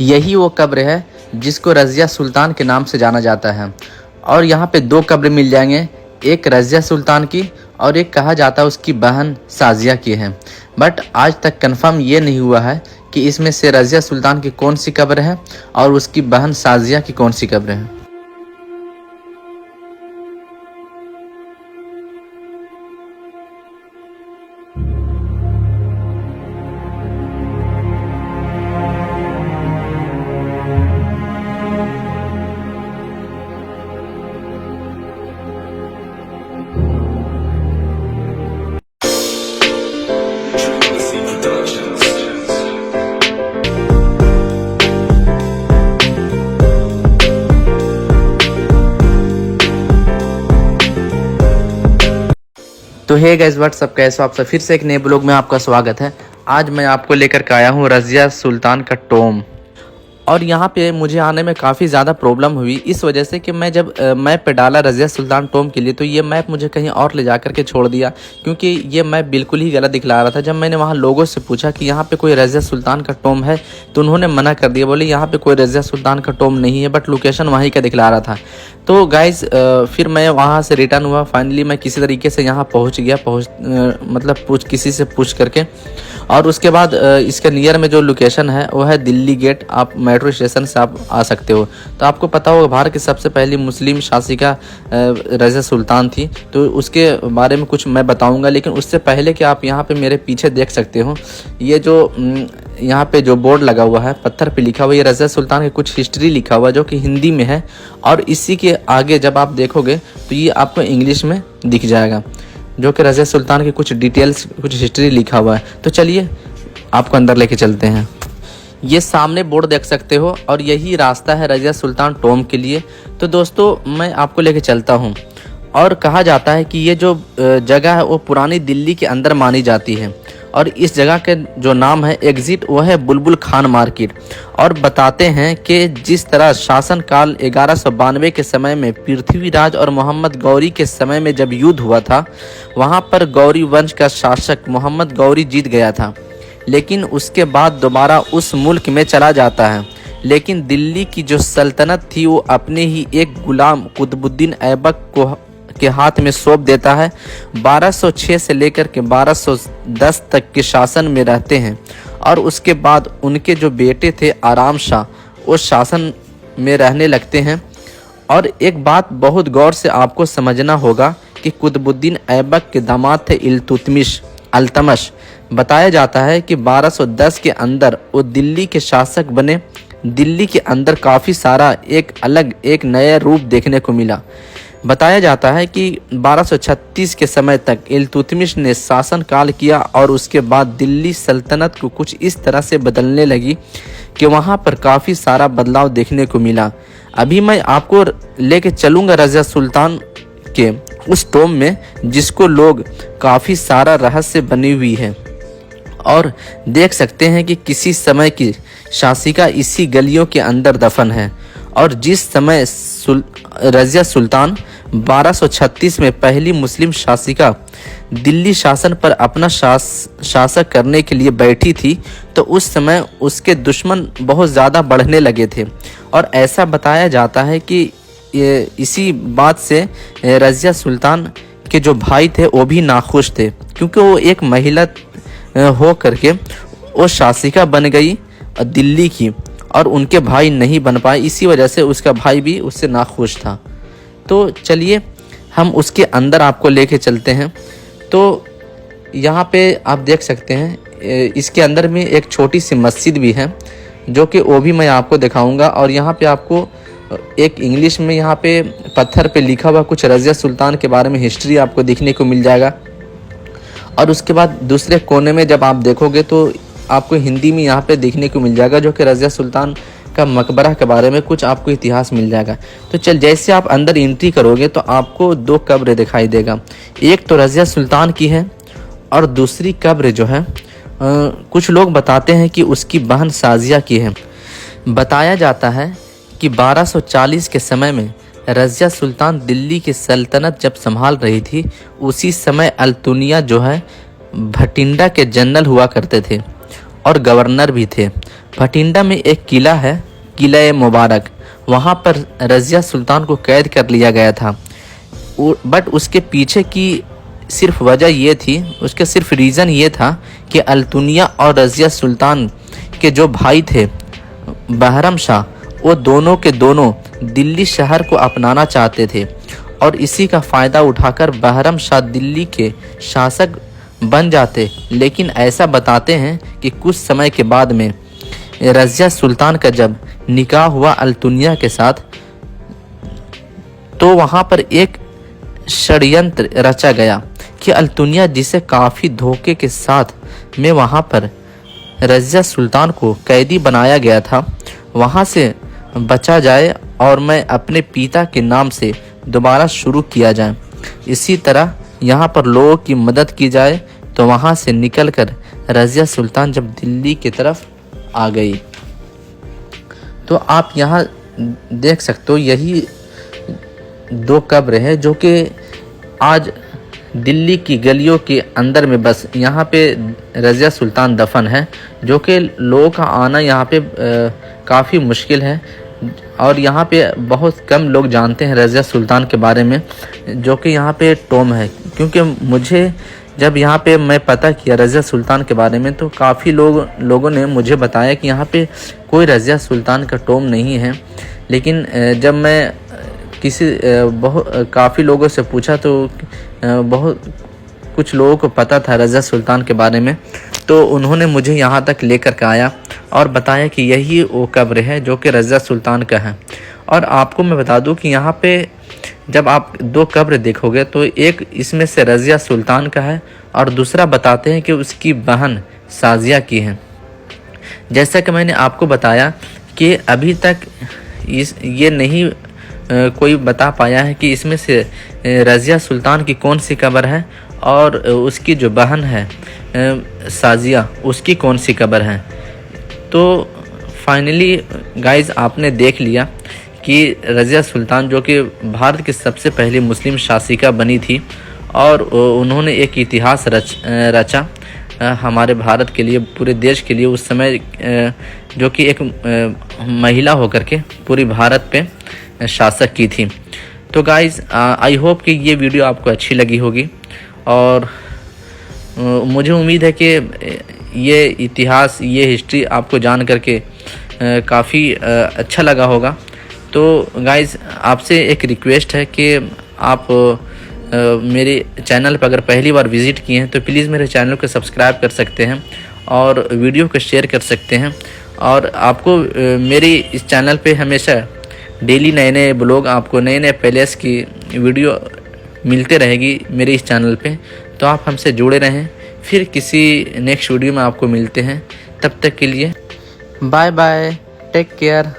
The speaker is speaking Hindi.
यही वो कब्र है जिसको रज़िया सुल्तान के नाम से जाना जाता है। और यहाँ पे दो कब्र मिल जाएंगे, एक रज़िया सुल्तान की और एक कहा जाता है उसकी बहन साजिया की है। बट आज तक कंफर्म ये नहीं हुआ है कि इसमें से रज़िया सुल्तान की कौन सी कब्र है और उसकी बहन साजिया की कौन सी कब्र है। तो हे गाइस व्हाट्सअप, कैसे हो आप सब। फिर से एक नए ब्लॉग में आपका स्वागत है। आज मैं आपको लेकर के आया हूँ रज़िया सुल्तान का टॉम। और यहाँ पे मुझे आने में काफ़ी ज़्यादा प्रॉब्लम हुई इस वजह से कि मैं जब मैप पे डाला रज़िया सुल्तान टॉम के लिए तो ये मैप मुझे कहीं और ले जा कर के छोड़ दिया, क्योंकि ये मैप बिल्कुल ही गलत दिखला रहा था। जब मैंने वहाँ लोगों से पूछा कि यहाँ पे कोई रज़िया सुल्तान का टॉम है तो उन्होंने मना कर दिया, बोले यहाँ पे कोई रज़िया सुल्तान का टॉम नहीं है, बट लोकेशन वहीं का दिखला रहा था। तो गाइज़ फिर मैं वहाँ से रिटर्न हुआ। फाइनली मैं किसी तरीके से यहाँ पहुँच गया, किसी से पूछ करके। और उसके बाद इसके नियर में जो लोकेशन है वो है दिल्ली गेट। आप मेट्रो स्टेशन से आप आ सकते हो। तो आपको पता होगा भारत की सबसे पहली मुस्लिम शासिका रज़िया सुल्तान थी, तो उसके बारे में कुछ मैं बताऊंगा। लेकिन उससे पहले कि आप यहाँ पे मेरे पीछे देख सकते हो, ये जो यहाँ पे जो बोर्ड लगा हुआ है पत्थर पे लिखा हुआ, ये रज़िया सुल्तान की कुछ हिस्ट्री लिखा हुआ है जो कि हिंदी में है। और इसी के आगे जब आप देखोगे तो ये आपको इंग्लिश में दिख जाएगा, जो कि रज़िया सुल्तान की कुछ डिटेल्स, कुछ हिस्ट्री लिखा हुआ है। तो चलिए आपको अंदर लेके चलते हैं। ये सामने बोर्ड देख सकते हो और यही रास्ता है रज़िया सुल्तान टॉम के लिए। तो दोस्तों मैं आपको लेके चलता हूँ। और कहा जाता है कि ये जो जगह है वो पुरानी दिल्ली के अंदर मानी जाती है। और इस जगह के जो नाम है एग्जिट वो है बुलबुल खान मार्केट। और बताते हैं कि जिस तरह शासनकाल 1192 के समय में पृथ्वीराज और मोहम्मद गौरी के समय में जब युद्ध हुआ था, वहाँ पर गौरी वंश का शासक मोहम्मद गौरी जीत गया था, लेकिन उसके बाद दोबारा उस मुल्क में चला जाता है। लेकिन दिल्ली की जो सल्तनत थी वो अपने ही एक गुलाम कुतुबुद्दीन ऐबक के हाथ में सौंप देता है। 1206 से लेकर के 1210 तक के शासन में रहते हैं। और उसके बाद उनके जो बेटे थे आराम शाह, वो शासन में रहने लगते हैं। और एक बात बहुत गौर से आपको समझना होगा कि कुतुबुद्दीन ऐबक के दामाद थे अल्तमश। बताया जाता है कि 1210 के अंदर वो दिल्ली के शासक बने। दिल्ली के अंदर काफ़ी सारा एक नया रूप देखने को मिला। बताया जाता है कि 1236 के समय तक इल्तुतमिश ने शासन काल किया और उसके बाद दिल्ली सल्तनत को कुछ इस तरह से बदलने लगी कि वहाँ पर काफ़ी सारा बदलाव देखने को मिला। अभी मैं आपको लेके चलूँगा रज़िया सुल्तान के उस टॉम में, जिसको लोग काफ़ी सारा रहस्य बनी हुई है। और देख सकते हैं कि किसी समय की शासिका इसी गलियों के अंदर दफन है। और जिस समय रज़िया सुल्तान 1236 में पहली मुस्लिम शासिका दिल्ली शासन पर अपना शासक करने के लिए बैठी थी, तो उस समय उसके दुश्मन बहुत ज़्यादा बढ़ने लगे थे। और ऐसा बताया जाता है कि इसी बात से रज़िया सुल्तान के जो भाई थे वो भी नाखुश थे, क्योंकि वो एक महिला हो करके वो शासिका बन गई दिल्ली की और उनके भाई नहीं बन पाए। इसी वजह से उसका भाई भी उससे नाखुश था। तो चलिए हम उसके अंदर आपको लेके चलते हैं। तो यहाँ पे आप देख सकते हैं इसके अंदर में एक छोटी सी मस्जिद भी है, जो कि वो भी मैं आपको दिखाऊंगा। और यहाँ पे आपको एक इंग्लिश में यहाँ पे पत्थर पे लिखा हुआ कुछ रज़िया सुल्तान के बारे में हिस्ट्री आपको देखने को मिल जाएगा। और उसके बाद दूसरे कोने में जब आप देखोगे तो आपको हिंदी में यहाँ पे देखने को मिल जाएगा, जो कि रज़िया सुल्तान का मकबरा के बारे में कुछ आपको इतिहास मिल जाएगा। तो जैसे आप अंदर एंट्री करोगे तो आपको दो कब्र दिखाई देगा। एक तो रज़िया सुल्तान की है और दूसरी कब्र जो है कुछ लोग बताते हैं कि उसकी बहन साजिया की है। बताया जाता है कि 1240 के समय में रज़िया सुल्तान दिल्ली की सल्तनत जब संभाल रही थी, उसी समय अल्तुनिया जो है भटिंडा के जनरल हुआ करते थे और गवर्नर भी थे। भटिंडा में एक किला है, किला मुबारक। वहाँ पर रज़िया सुल्तान को कैद कर लिया गया था। बट उसके पीछे की सिर्फ वजह ये थी, उसका सिर्फ रीज़न ये था कि अल्तुनिया और रज़िया सुल्तान के जो भाई थे बहरम शाह, वो दोनों के दोनों दिल्ली शहर को अपनाना चाहते थे और इसी का फ़ायदा उठाकर बहरम शाह दिल्ली के शासक बन जाते। लेकिन ऐसा बताते हैं कि कुछ समय के बाद में रज़िया सुल्तान का जब निकाह हुआ अल्तुनिया के साथ, तो वहाँ पर एक षड्यंत्र रचा गया कि अल्तुनिया, जिसे काफ़ी धोखे के साथ में वहाँ पर रज़िया सुल्तान को कैदी बनाया गया था, वहाँ से बचा जाए और मैं अपने पिता के नाम से दोबारा शुरू किया जाए। इसी तरह यहाँ पर लोगों की मदद की जाए। तो वहाँ से निकलकर रज़िया सुल्तान जब दिल्ली की तरफ आ गई, तो आप यहाँ देख सकते हो यही दो कब्र है जो कि आज दिल्ली की गलियों के अंदर में बस यहाँ पे रज़िया सुल्तान दफन है, जो कि लोगों का आना यहाँ पे काफ़ी मुश्किल है और यहाँ पे बहुत कम लोग जानते हैं रज़िया सुल्तान के बारे में, जो कि यहाँ पे टॉम है। क्योंकि मुझे जब यहाँ पे मैं पता किया रज़िया सुल्तान के बारे में, तो काफ़ी लोगों ने मुझे बताया कि यहाँ पे कोई रज़िया सुल्तान का टॉम नहीं है। लेकिन जब मैं काफ़ी लोगों से पूछा तो बहुत कुछ लोगों को पता था रज़िया सुल्तान के बारे में, तो उन्होंने मुझे यहाँ तक लेकर के आया और बताया कि यही वो कब्र है जो कि रज़िया सुल्तान का है। और आपको मैं बता दूं कि यहाँ पे जब आप दो कब्र देखोगे तो एक इसमें से रज़िया सुल्तान का है और दूसरा बताते हैं कि उसकी बहन साजिया की है। जैसा कि मैंने आपको बताया कि अभी तक ये नहीं कोई बता पाया है कि इसमें से रज़िया सुल्तान की कौन सी कब्र है और उसकी जो बहन है साजिया, उसकी कौन सी कब्र है। तो फाइनली गाइज़ आपने देख लिया कि रज़िया सुल्तान जो कि भारत की सबसे पहली मुस्लिम शासिका बनी थी और उन्होंने एक इतिहास रचा हमारे भारत के लिए, पूरे देश के लिए उस समय, जो कि एक महिला होकर के पूरी भारत पे शासक की थी। तो गाइज़ आई होप कि ये वीडियो आपको अच्छी लगी होगी और मुझे उम्मीद है कि ये इतिहास, ये हिस्ट्री आपको जान करके काफ़ी अच्छा लगा होगा। तो गाइज़ आपसे एक रिक्वेस्ट है कि आप मेरे चैनल पर अगर पहली बार विज़िट किए हैं तो प्लीज़ मेरे चैनल को सब्सक्राइब कर सकते हैं और वीडियो को शेयर कर सकते हैं। और आपको मेरे इस चैनल पे हमेशा डेली नए नए ब्लॉग, आपको नए नए पैलेस की वीडियो मिलते रहेगी मेरे इस चैनल पे। तो आप हमसे जुड़े रहें। फिर किसी नेक्स्ट वीडियो में आपको मिलते हैं। तब तक के लिए बाय बाय, टेक केयर।